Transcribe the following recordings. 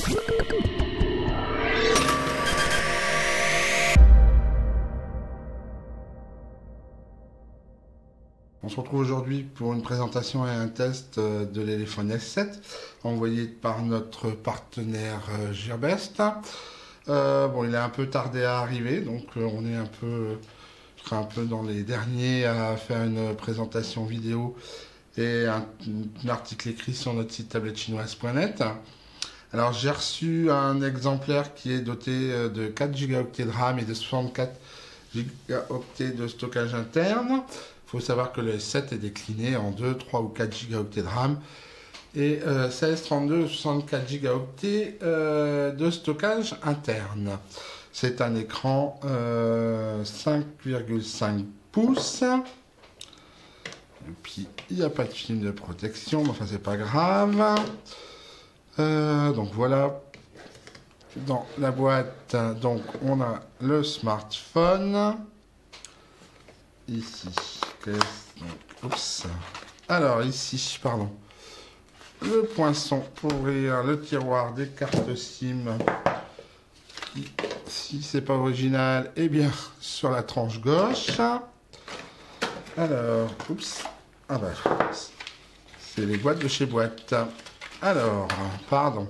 On se retrouve aujourd'hui pour une présentation et un test de l'éléphone S7 envoyé par notre partenaire Gearbest. Bon, il a un peu tardé à arriver, donc on est je serai un peu dans les derniers à faire une présentation vidéo et un article écrit sur notre site tablettechinoise.net. Alors j'ai reçu un exemplaire qui est doté de 4 Go de RAM et de 64 Go de stockage interne. Il faut savoir que le S7 est décliné en 2, 3 ou 4 Go de RAM et 16, 32 ou 64 Go de stockage interne. C'est un écran 5,5 pouces. Et puis il n'y a pas de film de protection, mais enfin c'est pas grave. Donc voilà, dans la boîte, donc on a le smartphone. Ici, oups. Alors ici, pardon, le poinçon pour ouvrir le tiroir des cartes SIM. Qui, si c'est pas original, eh bien sur la tranche gauche. Alors, oups, ah bah, c'est les boîtes de chez Boîte. Alors, pardon.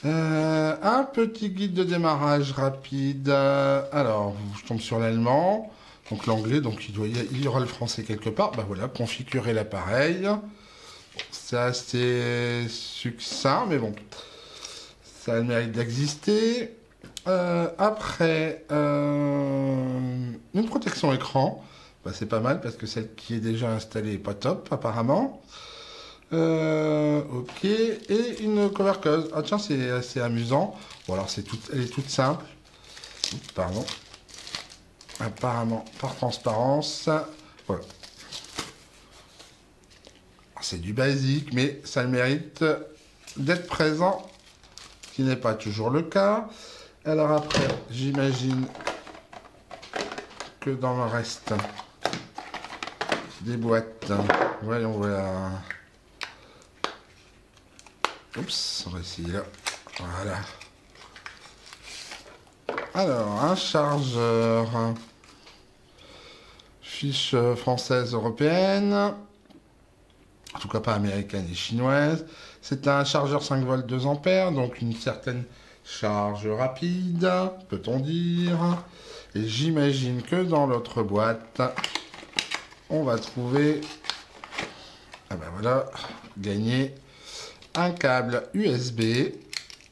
Un petit guide de démarrage rapide. Alors, je tombe sur l'allemand. Donc l'anglais, donc il y aura le français quelque part. Ben voilà, configurer l'appareil. C'est assez succinct, mais bon, ça a le mérite d'exister. Après, une protection écran. Ben, c'est pas mal parce que celle qui est déjà installée n'est pas top, apparemment. Ok, et une cover cause. Ah tiens, c'est assez amusant. Bon alors elle est toute simple. Pardon. Apparemment par transparence. Voilà. C'est du basique, mais ça le mérite d'être présent, ce qui n'est pas toujours le cas. Alors après, j'imagine que dans le reste des boîtes, voyons voir. Oups, on va essayer là. Voilà. Alors, un chargeur. Fiche française européenne. En tout cas pas américaine et chinoise. C'est un chargeur 5 volts 2 ampères, donc une certaine charge rapide, peut-on dire. Et j'imagine que dans l'autre boîte, on va trouver... Ah ben voilà, gagner un câble USB,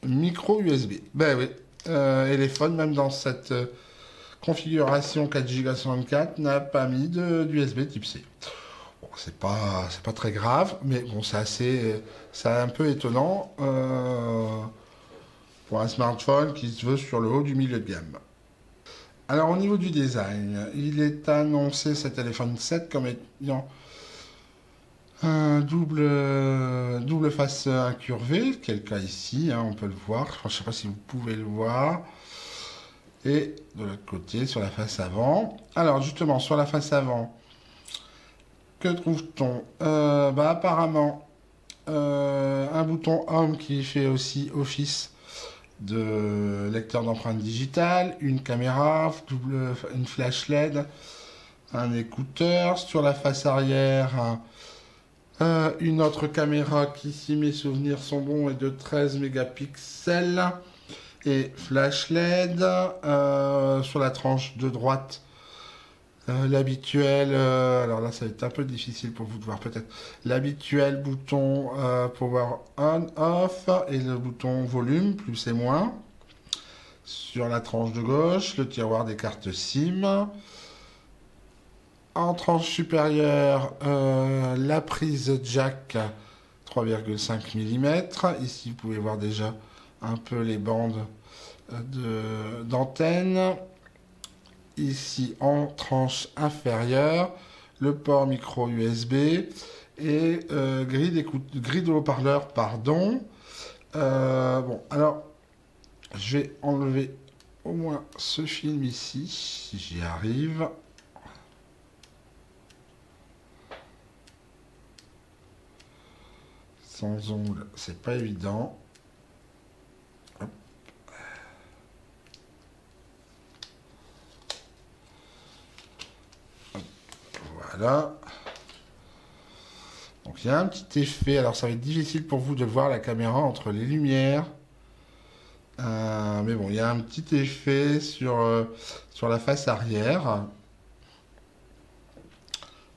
micro USB. Ben oui, Elephone, même dans cette configuration 4Go64, n'a pas mis d'USB type C. Bon, c'est pas très grave, mais bon, c'est un peu étonnant pour un smartphone qui se veut sur le haut du milieu de gamme. Alors au niveau du design, il est annoncé cet téléphone 7 comme ayant un double face incurvée, quel cas ici, hein, on peut le voir. Je ne sais pas si vous pouvez le voir. Et de l'autre côté, sur la face avant. Alors justement, sur la face avant, que trouve-t-on? Apparemment, un bouton Home qui fait aussi office de lecteur d'empreintes digitales, une caméra, une flash LED, un écouteur. Sur la face arrière, une autre caméra qui, si mes souvenirs sont bons, est de 13 mégapixels et flash LED. Sur la tranche de droite, l'habituel, alors là ça va être un peu difficile pour vous de voir peut-être, l'habituel bouton power on off et le bouton volume plus et moins. Sur la tranche de gauche, le tiroir des cartes SIM. En tranche supérieure, la prise jack 3,5 mm. Ici, vous pouvez voir déjà un peu les bandes d'antenne. Ici, en tranche inférieure, le port micro USB et grille de haut-parleur, pardon. Bon, alors, je vais enlever au moins ce film ici, si j'y arrive. Sans ongle, c'est pas évident. Voilà. Donc il y a un petit effet, alors ça va être difficile pour vous de voir la caméra entre les lumières. Mais bon, il y a un petit effet sur la face arrière.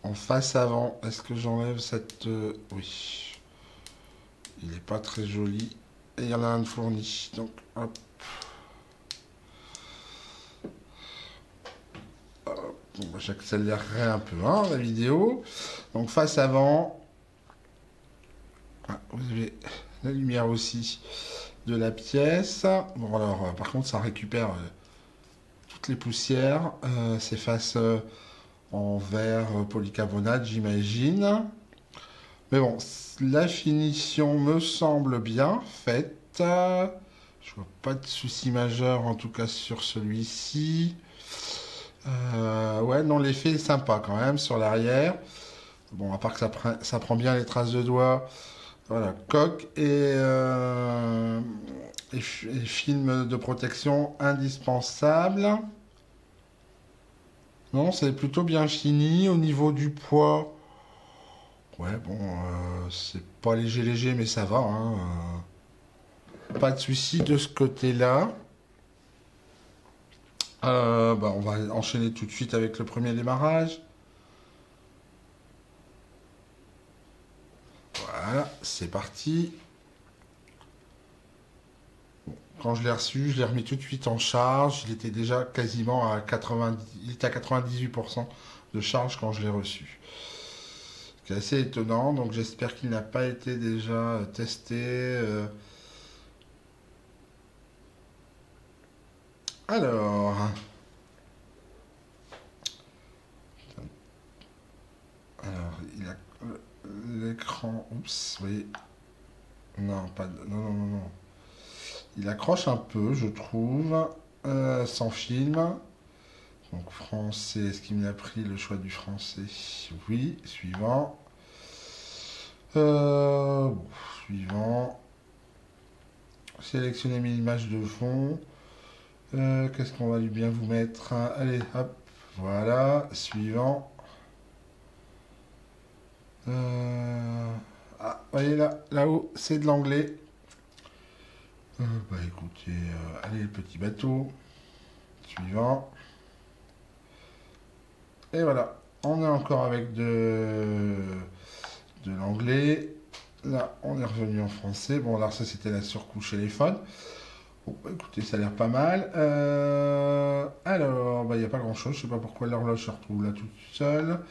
En face avant, est-ce que j'enlève cette... Oui. Il n'est pas très joli. Et il y en a un de fourni. Donc, hop. Bon, j'accélérerai un peu la vidéo. Donc face avant, vous avez la lumière aussi de la pièce. Bon alors, par contre, ça récupère toutes les poussières. C'est face en verre polycarbonate, j'imagine. Mais bon, la finition me semble bien faite. Je vois pas de souci majeur, en tout cas sur celui-ci. Ouais, non, l'effet est sympa quand même sur l'arrière. Bon, à part que ça prend bien les traces de doigts. Voilà, coque et film de protection indispensable. Non, c'est plutôt bien fini. Au niveau du poids, ouais, bon, c'est pas léger, mais ça va. Hein, pas de souci de ce côté-là. Bah, on va enchaîner tout de suite avec le premier démarrage. Voilà, c'est parti. Bon, quand je l'ai reçu, je l'ai remis tout de suite en charge. Il était déjà quasiment à 90, il était à 98% de charge quand je l'ai reçu. C'est assez étonnant, donc j'espère qu'il n'a pas été déjà testé. Alors, il a l'écran. Oups, oui. Non, pas de. Non, non, non, non. Il accroche un peu, je trouve. Sans film. Donc, français. Est-ce qu'il m'a pris le choix du français? Oui. Suivant. Bon, suivant. Sélectionnez mes images de fond. Qu'est-ce qu'on va lui bien vous mettre? Allez, hop. Voilà. Suivant. Ah, voyez là, là-haut, c'est de l'anglais. Bah écoutez, allez, le petit bateau. Suivant. Et voilà, on est encore avec de l'anglais. Là, on est revenu en français. Bon, alors ça, c'était la surcouche téléphone. Bon, bah, écoutez, ça a l'air pas mal. Alors, bah, il n'y a pas grand-chose. Je sais pas pourquoi l'horloge se retrouve là toute seule.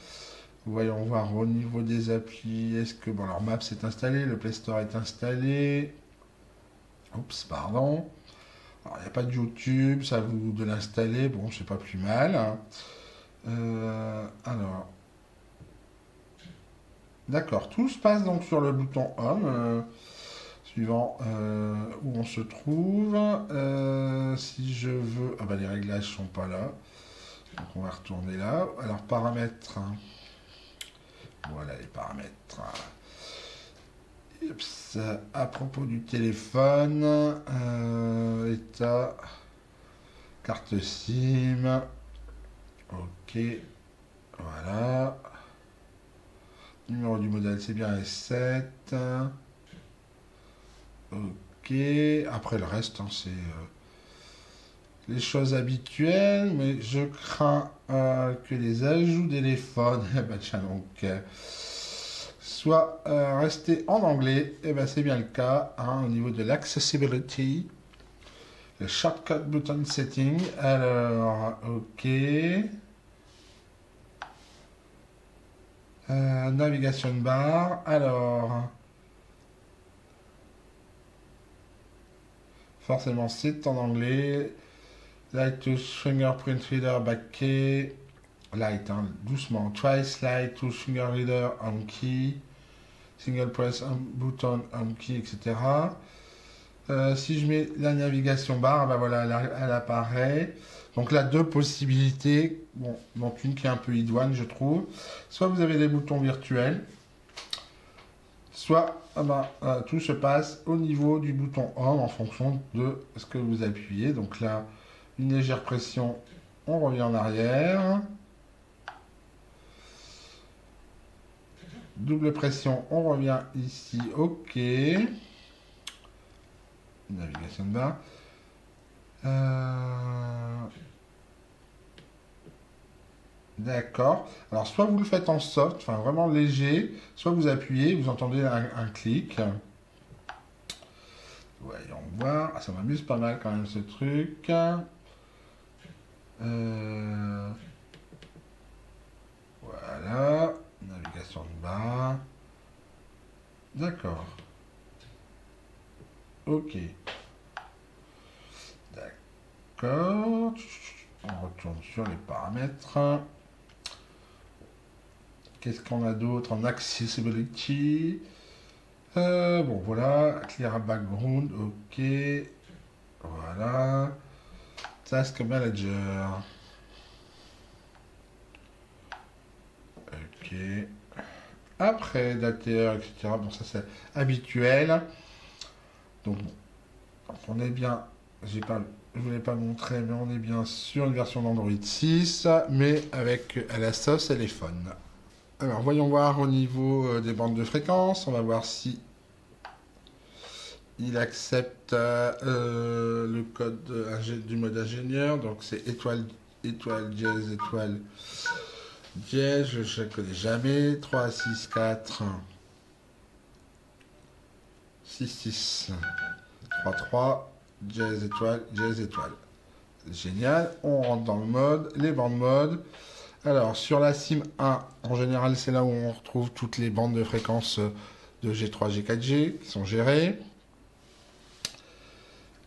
Voyons voir au niveau des applis. Est-ce que... Bon, alors Maps est installé, le Play Store est installé. Oups, pardon. Alors, il n'y a pas de YouTube, ça vous de l'installer. Bon, c'est pas plus mal. Hein. Alors... D'accord, tout se passe donc sur le bouton Home. Suivant où on se trouve. Si je veux... Ah bah les réglages sont pas là. Donc on va retourner là. Alors paramètres... Hein. Voilà les paramètres. Ups. À propos du téléphone, état, carte SIM, ok, voilà. Numéro du modèle, c'est bien S7. Ok, après le reste, hein, c'est les choses habituelles, mais je crains que les ajouts téléphone, bah tiens donc, soit rester en anglais, et ben c'est bien le cas, hein, au niveau de l'accessibility, le shortcut button setting, alors ok, navigation bar, alors forcément c'est en anglais, light to fingerprint reader backkey, light, hein, doucement, try slide to finger reader on key, single press button on key, etc. Si je mets la navigation bar, ben voilà, elle apparaît. Donc là, deux possibilités. Bon, donc une qui est un peu idoine, je trouve. Soit vous avez des boutons virtuels, soit tout se passe au niveau du bouton Home en fonction de ce que vous appuyez. Donc là, une légère pression, on revient en arrière. Double pression, on revient ici, ok. Navigation de bas. D'accord. Alors, soit vous le faites en soft, enfin vraiment léger, soit vous appuyez, vous entendez un clic. Voyons voir. Ah, ça m'amuse pas mal quand même ce truc. Voilà. Navigation de bas. D'accord. Ok. D'accord. On retourne sur les paramètres. Qu'est-ce qu'on a d'autre en accessibility? Bon, voilà. Clear background. Ok. Voilà. Task manager. Ok. Après, dater, etc. Bon, ça c'est habituel. Donc, bon, on est bien. Je ne vous l'ai pas montré, mais on est bien sur une version d'Android 6, mais avec à la sauce téléphone. Alors, voyons voir au niveau des bandes de fréquence. On va voir si il accepte le code du mode ingénieur. Donc, c'est étoile, étoile, dièse, étoile, dièse. Je ne connais jamais. 3, 6, 4, 6, 6, 3, 3, dièse, étoile, dièse, étoile. Génial. On rentre dans le mode, les bandes mode. Alors, sur la SIM 1, en général, c'est là où on retrouve toutes les bandes de fréquences de G3, G4G qui sont gérées.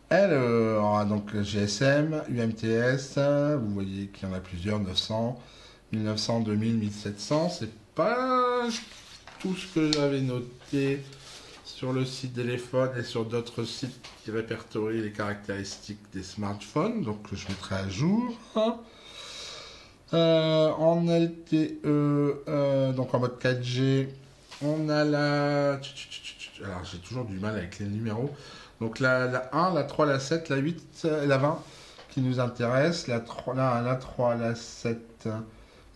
Elle aura donc GSM, UMTS, vous voyez qu'il y en a plusieurs, 900, 1900, 2000, 1700. C'est pas tout ce que j'avais noté sur le site téléphone et sur d'autres sites qui répertorient les caractéristiques des smartphones, donc je mettrai à jour. En LTE, donc en mode 4G, on a la... Alors j'ai toujours du mal avec les numéros. Donc la 1, la 3, la 7, la 8, la 20 qui nous intéresse. La 3, la 3, la 7,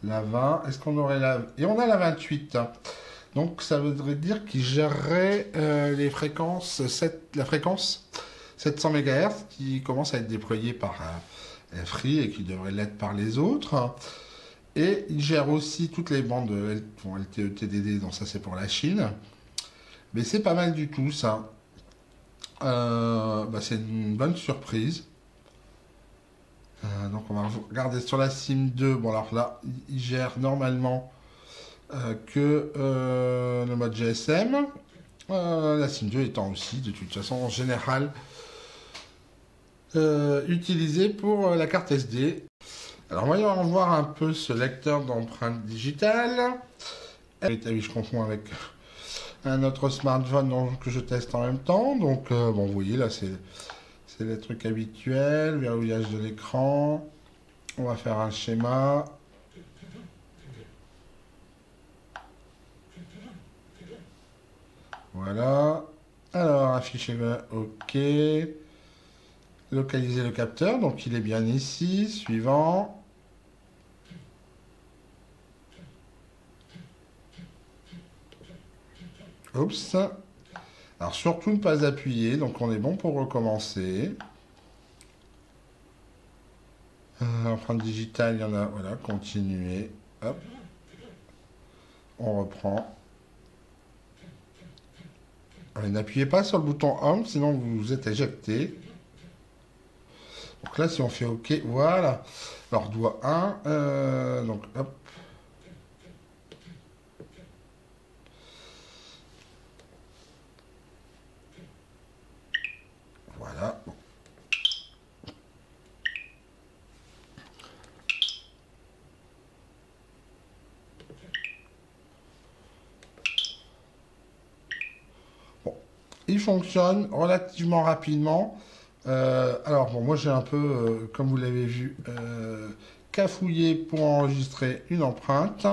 la 20. Est-ce qu'on aurait la... Et on a la 28. Donc ça voudrait dire qu'il gérerait les fréquences, la fréquence 700 MHz qui commence à être déployée par Free et qui devrait l'être par les autres. Et il gère aussi toutes les bandes LTE, TDD, donc ça c'est pour la Chine. Mais c'est pas mal du tout ça. C'est une bonne surprise. Donc on va regarder sur la SIM 2. Bon alors là, il gère normalement que le mode GSM. La SIM 2 étant aussi de toute façon en général utilisée pour la carte SD. Alors voyons voir un peu ce lecteur d'empreintes digitales. Oui, je confonds avec un autre smartphone que je teste en même temps. Donc bon, vous voyez là c'est les trucs habituels, verrouillage de l'écran. On va faire un schéma. Voilà. Alors afficher, ok. Localiser le capteur, donc il est bien ici. Suivant. Oups. Alors surtout ne pas appuyer, donc on est bon pour recommencer. Empreinte digitale, il y en a, voilà, continuer. Hop. On reprend. N'appuyez pas sur le bouton Home, sinon vous êtes éjecté. Donc là, si on fait OK, voilà. Alors, doigt 1, donc hop. Voilà. Bon. Bon. Il fonctionne relativement rapidement. Alors, bon, moi j'ai un peu, comme vous l'avez vu, cafouillé pour enregistrer une empreinte.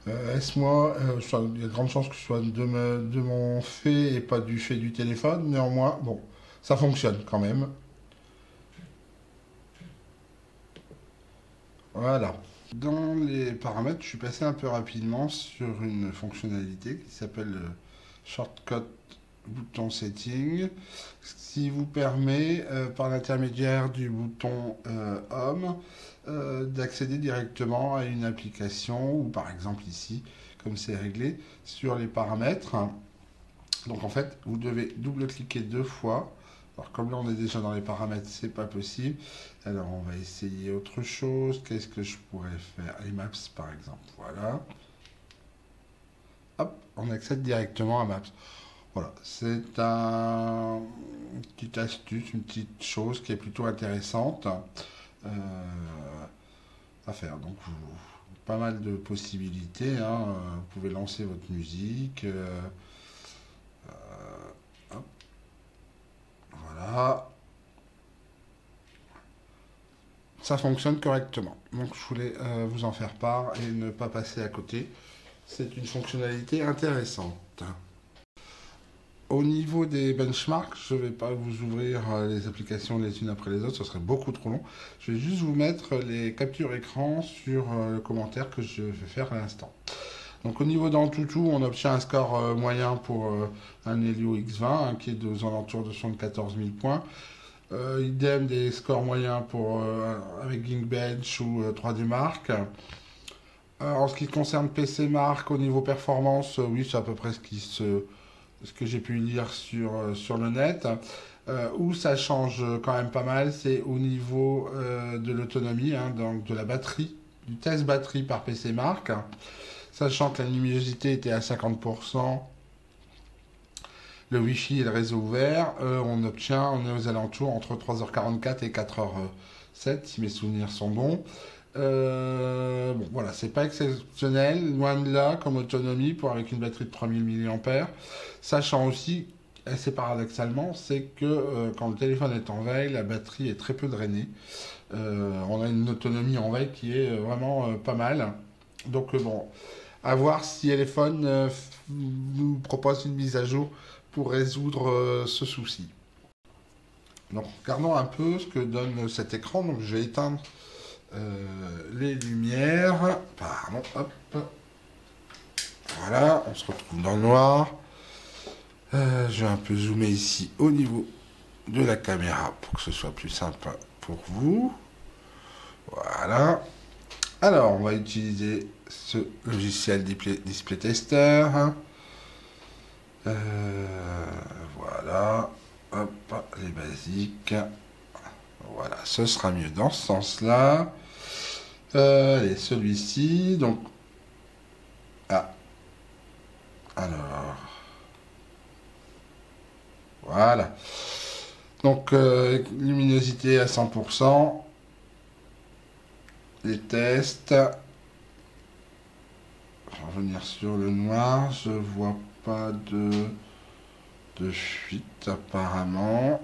Est-ce moi, il y a de grandes chances que ce soit de mon fait et pas du fait du téléphone. Néanmoins, bon, ça fonctionne quand même. Voilà. Dans les paramètres, je suis passé un peu rapidement sur une fonctionnalité qui s'appelle le Shortcut Bouton Setting, ce qui vous permet, par l'intermédiaire du bouton Home, d'accéder directement à une application, ou par exemple ici, comme c'est réglé, sur les paramètres. Donc en fait, vous devez double-cliquer 2 fois. Alors comme là on est déjà dans les paramètres, c'est pas possible. Alors on va essayer autre chose. Qu'est-ce que je pourrais faire? Les Maps par exemple. Voilà. Hop, on accède directement à Maps. Voilà, c'est une petite astuce, une petite chose qui est plutôt intéressante euh, à faire. Donc pas mal de possibilités, hein. Vous pouvez lancer votre musique. Hop, voilà. Ça fonctionne correctement. Donc je voulais vous en faire part et ne pas passer à côté. C'est une fonctionnalité intéressante. Au niveau des benchmarks, je ne vais pas vous ouvrir les applications les unes après les autres, ce serait beaucoup trop long. Je vais juste vous mettre les captures écran sur le commentaire que je vais faire à l'instant. Donc au niveau d'Antutu, on obtient un score moyen pour un Helio X20 hein, qui est aux alentours de 74 000 points. Idem des scores moyens pour, avec Geekbench ou 3D Mark. En ce qui concerne PC Mark, au niveau performance, oui, c'est à peu près ce que j'ai pu lire sur le net. Où ça change quand même pas mal, c'est au niveau de l'autonomie, hein, donc de la batterie, du test batterie par PC Mark. Sachant que la luminosité était à 50%, le Wi-Fi et le réseau ouvert, on est aux alentours entre 3h44 et 4h07, si mes souvenirs sont bons. Bon, voilà, c'est pas exceptionnel, loin de là, comme autonomie, avec une batterie de 3000 mAh. Sachant aussi, assez paradoxalement, c'est que quand le téléphone est en veille, la batterie est très peu drainée. On a une autonomie en veille qui est vraiment pas mal. Donc bon, à voir si Elephone nous propose une mise à jour pour résoudre ce souci. Donc regardons un peu ce que donne cet écran. Donc je vais éteindre les lumières. Pardon, hop. Voilà, on se retrouve dans le noir. Je vais un peu zoomer ici au niveau de la caméra pour que ce soit plus sympa pour vous. Voilà. Alors, on va utiliser ce logiciel Display Tester. Voilà. Hop, les basiques. Voilà, ce sera mieux dans ce sens-là. Et celui-ci, donc... Ah. Alors... Voilà. Donc, luminosité à 100%. Les tests. Revenir sur le noir. Je vois pas de fuite apparemment.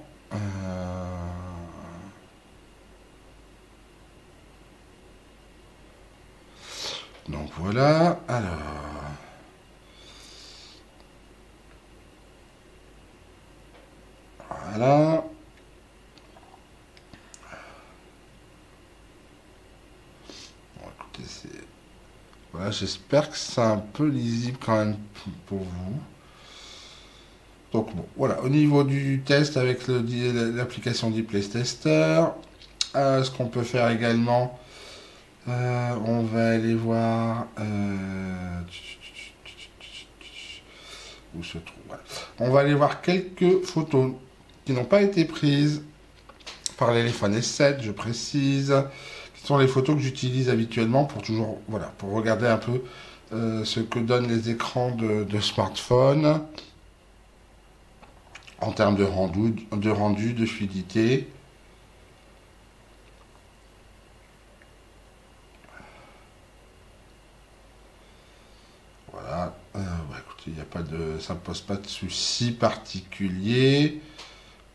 Donc voilà. Alors. Voilà. Bon, écoutez, voilà, j'espère que c'est un peu lisible quand même pour vous. Donc bon, voilà, au niveau du test avec l'application Display Tester, ce qu'on peut faire également, on va aller voir où se trouve. Voilà. On va aller voir quelques photos qui n'ont pas été prises par l'iPhone S7, je précise, qui sont les photos que j'utilise habituellement pour toujours, voilà, pour regarder un peu ce que donnent les écrans de smartphone en termes de rendu, de fluidité. Voilà. Écoutez, y a pas de, ça ne pose pas de souci particulier.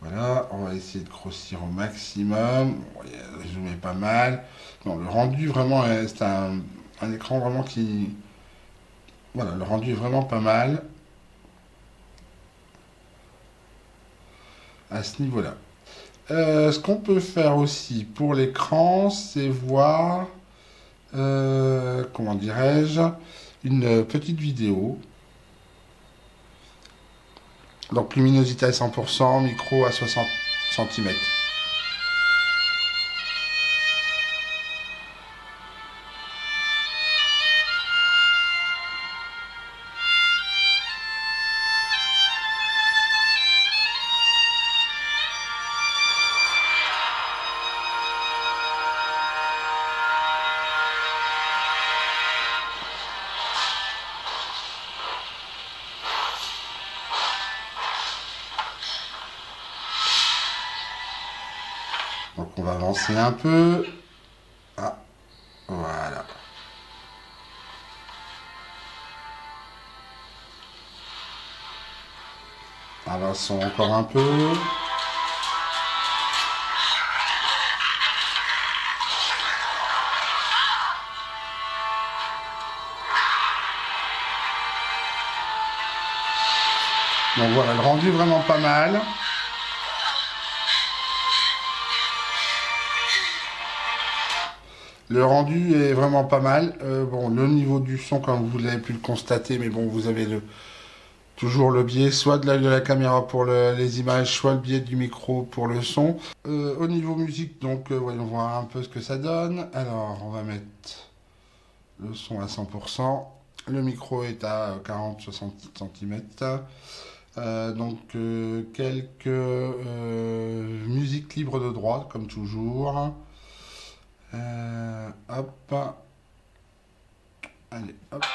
Voilà, on va essayer de grossir au maximum. Bon, le zoom est pas mal. Non, le rendu vraiment, c'est un écran vraiment qui... Voilà, le rendu est vraiment pas mal à ce niveau-là. Ce qu'on peut faire aussi pour l'écran, c'est voir comment dirais-je, une petite vidéo. Donc luminosité à 100%, micro à 60 cm. Donc on va avancer un peu. Ah, voilà. Avançons encore un peu. Donc voilà, le rendu est vraiment pas mal. Le rendu est vraiment pas mal. Bon, le niveau du son, comme vous l'avez pu le constater, mais bon, vous avez toujours le biais, soit de la caméra pour les images, soit le biais du micro pour le son. Au niveau musique, donc, voyons voir un peu ce que ça donne. Alors, on va mettre le son à 100%. Le micro est à 40-60 cm. Donc, quelques musiques libres de droit, comme toujours. Hop. Allez, hop.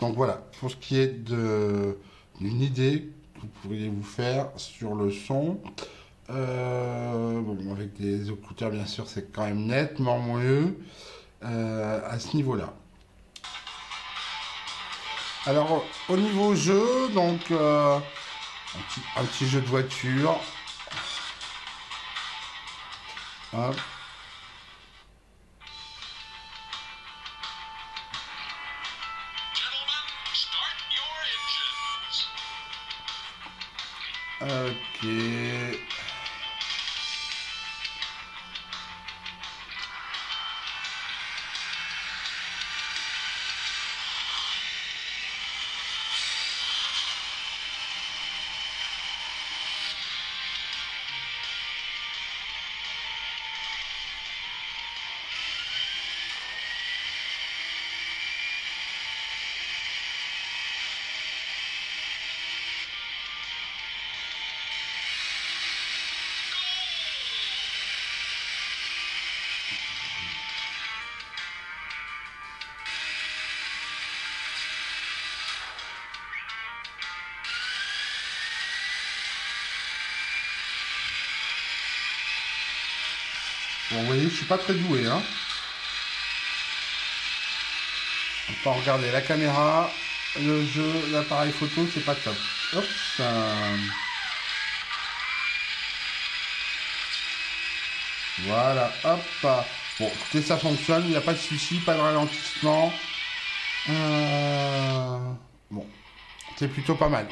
Donc voilà, pour ce qui est d'une idée que vous pourriez vous faire sur le son, bon, avec des écouteurs bien sûr c'est quand même nettement mieux à ce niveau-là. Alors au niveau jeu, donc un petit jeu de voiture. Hop. Ok. Bon, vous voyez, je suis pas très doué, hein. On peut regarder la caméra, le jeu, l'appareil photo, c'est pas top. Hop, ça... Voilà, hop. Bon, écoutez, ça fonctionne, il n'y a pas de souci, pas de ralentissement. Bon, c'est plutôt pas mal.